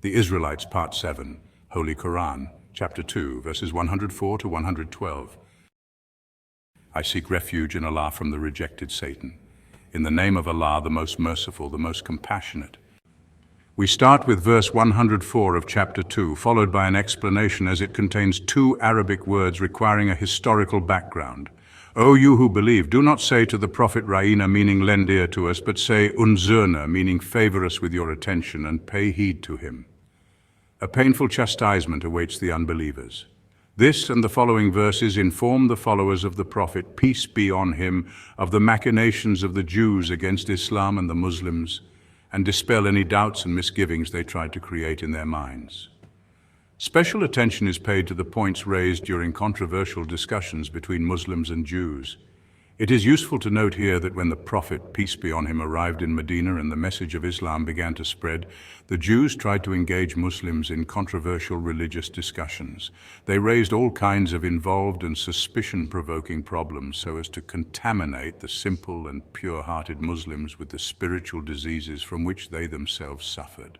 The Israelites, Part 7, Holy Quran, Chapter 2, verses 104 to 112. I seek refuge in Allah from the rejected Satan. In the name of Allah, the most merciful, the most compassionate. We start with verse 104 of Chapter 2, followed by an explanation as it contains two Arabic words requiring a historical background. O you who believe, do not say to the Prophet Ra'ina, meaning lend ear to us, but say Unzurna, meaning favor us with your attention and pay heed to him. A painful chastisement awaits the unbelievers. This and the following verses inform the followers of the Prophet, peace be on him, of the machinations of the Jews against Islam and the Muslims, and dispel any doubts and misgivings they tried to create in their minds. Special attention is paid to the points raised during controversial discussions between Muslims and Jews. It is useful to note here that when the Prophet, peace be on him, arrived in Medina and the message of Islam began to spread, the Jews tried to engage Muslims in controversial religious discussions. They raised all kinds of involved and suspicion-provoking problems so as to contaminate the simple and pure-hearted Muslims with the spiritual diseases from which they themselves suffered.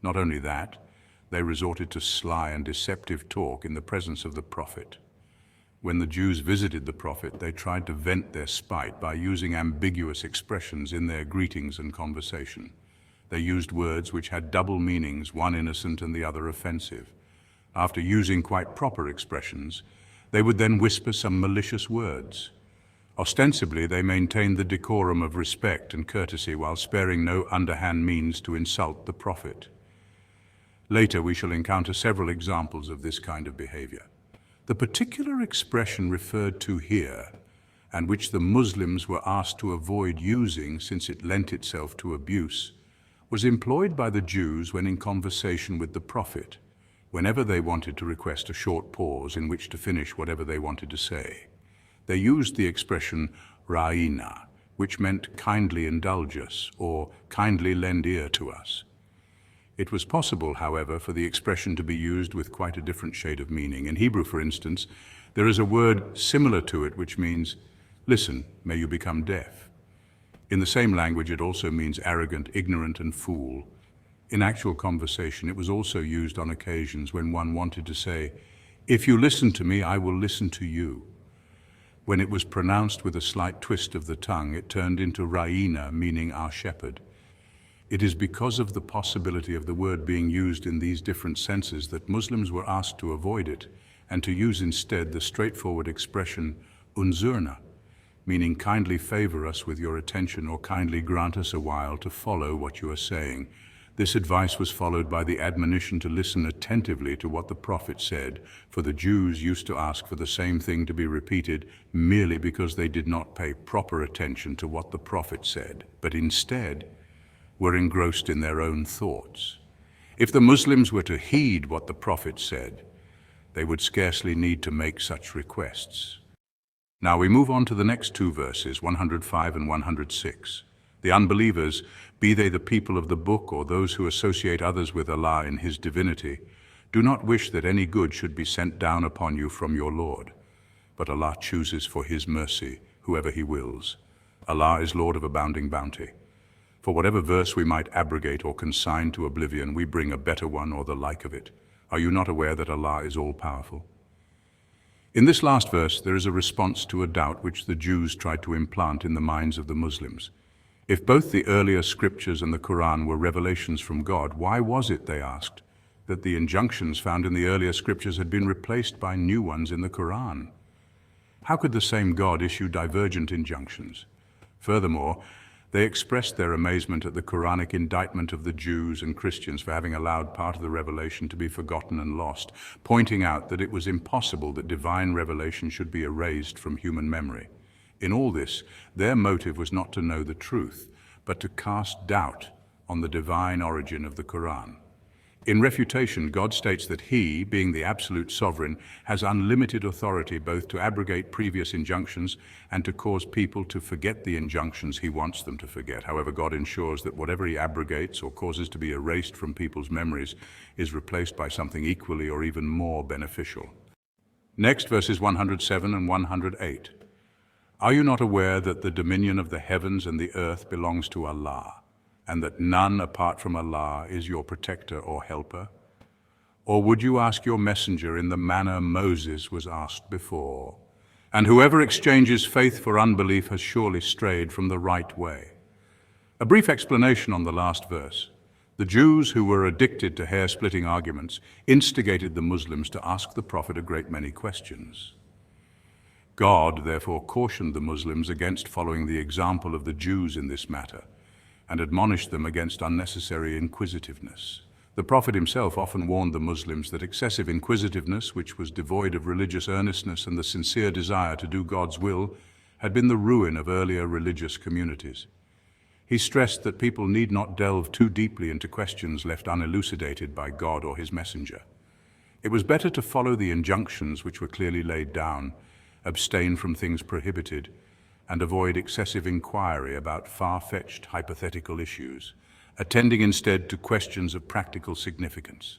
Not only that, they resorted to sly and deceptive talk in the presence of the Prophet. When the Jews visited the Prophet, they tried to vent their spite by using ambiguous expressions in their greetings and conversation. They used words which had double meanings, one innocent and the other offensive. After using quite proper expressions, they would then whisper some malicious words. Ostensibly, they maintained the decorum of respect and courtesy while sparing no underhand means to insult the Prophet. Later, we shall encounter several examples of this kind of behavior. The particular expression referred to here, and which the Muslims were asked to avoid using since it lent itself to abuse, was employed by the Jews when in conversation with the Prophet, whenever they wanted to request a short pause in which to finish whatever they wanted to say. They used the expression Ra'ina, which meant kindly indulge us or kindly lend ear to us. It was possible, however, for the expression to be used with quite a different shade of meaning. In Hebrew, for instance, there is a word similar to it which means, listen, may you become deaf. In the same language, it also means arrogant, ignorant, and fool. In actual conversation, it was also used on occasions when one wanted to say, if you listen to me, I will listen to you. When it was pronounced with a slight twist of the tongue, it turned into Ra'ina, meaning our shepherd. It is because of the possibility of the word being used in these different senses that Muslims were asked to avoid it and to use instead the straightforward expression Unzurna, meaning kindly favor us with your attention or kindly grant us a while to follow what you are saying. This advice was followed by the admonition to listen attentively to what the Prophet said, for the Jews used to ask for the same thing to be repeated merely because they did not pay proper attention to what the Prophet said, but instead were engrossed in their own thoughts. If the Muslims were to heed what the Prophet said, they would scarcely need to make such requests. Now we move on to the next two verses, 105 and 106. The unbelievers, be they the people of the book or those who associate others with Allah in His divinity, do not wish that any good should be sent down upon you from your Lord. But Allah chooses for His mercy whoever He wills. Allah is Lord of abounding bounty. For whatever verse we might abrogate or consign to oblivion, we bring a better one or the like of it. Are you not aware that Allah is all-powerful? In this last verse, there is a response to a doubt which the Jews tried to implant in the minds of the Muslims. If both the earlier scriptures and the Quran were revelations from God, why was it, they asked, that the injunctions found in the earlier scriptures had been replaced by new ones in the Quran? How could the same God issue divergent injunctions? Furthermore, they expressed their amazement at the Quranic indictment of the Jews and Christians for having allowed part of the revelation to be forgotten and lost, pointing out that it was impossible that divine revelation should be erased from human memory. In all this, their motive was not to know the truth, but to cast doubt on the divine origin of the Quran. In refutation, God states that He, being the absolute sovereign, has unlimited authority both to abrogate previous injunctions and to cause people to forget the injunctions He wants them to forget. However, God ensures that whatever He abrogates or causes to be erased from people's memories is replaced by something equally or even more beneficial. Next, verses 107 and 108. Are you not aware that the dominion of the heavens and the earth belongs to Allah, and that none apart from Allah is your protector or helper? Or would you ask your messenger in the manner Moses was asked before? And whoever exchanges faith for unbelief has surely strayed from the right way. A brief explanation on the last verse. The Jews, who were addicted to hair-splitting arguments, instigated the Muslims to ask the Prophet a great many questions. God, therefore, cautioned the Muslims against following the example of the Jews in this matter, and admonished them against unnecessary inquisitiveness. The Prophet himself often warned the Muslims that excessive inquisitiveness, which was devoid of religious earnestness and the sincere desire to do God's will, had been the ruin of earlier religious communities. He stressed that people need not delve too deeply into questions left unelucidated by God or his messenger. It was better to follow the injunctions which were clearly laid down, abstain from things prohibited, and avoid excessive inquiry about far-fetched hypothetical issues, attending instead to questions of practical significance.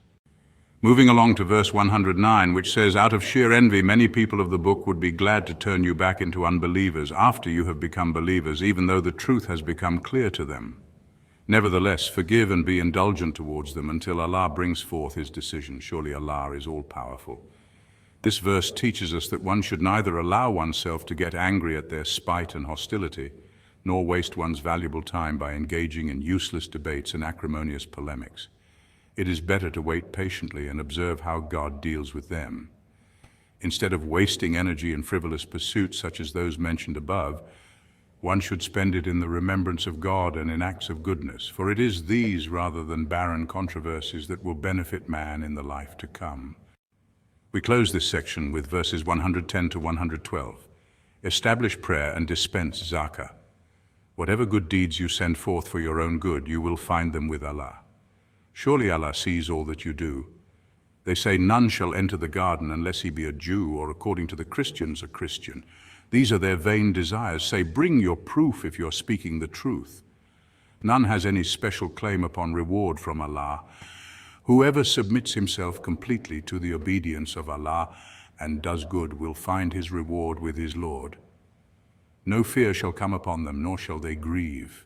Moving along to verse 109, which says, "Out of sheer envy, many people of the book would be glad to turn you back into unbelievers after you have become believers, even though the truth has become clear to them. Nevertheless, forgive and be indulgent towards them until Allah brings forth his decision. Surely Allah is all-powerful." This verse teaches us that one should neither allow oneself to get angry at their spite and hostility, nor waste one's valuable time by engaging in useless debates and acrimonious polemics. It is better to wait patiently and observe how God deals with them. Instead of wasting energy in frivolous pursuits such as those mentioned above, one should spend it in the remembrance of God and in acts of goodness, for it is these rather than barren controversies that will benefit man in the life to come. We close this section with verses 110 to 112. Establish prayer and dispense zakah. Whatever good deeds you send forth for your own good, you will find them with Allah. Surely Allah sees all that you do. They say none shall enter the garden unless he be a Jew, or according to the Christians, a Christian. These are their vain desires. Say, bring your proof if you're speaking the truth. None has any special claim upon reward from Allah. Whoever submits himself completely to the obedience of Allah and does good will find his reward with his Lord. No fear shall come upon them, nor shall they grieve.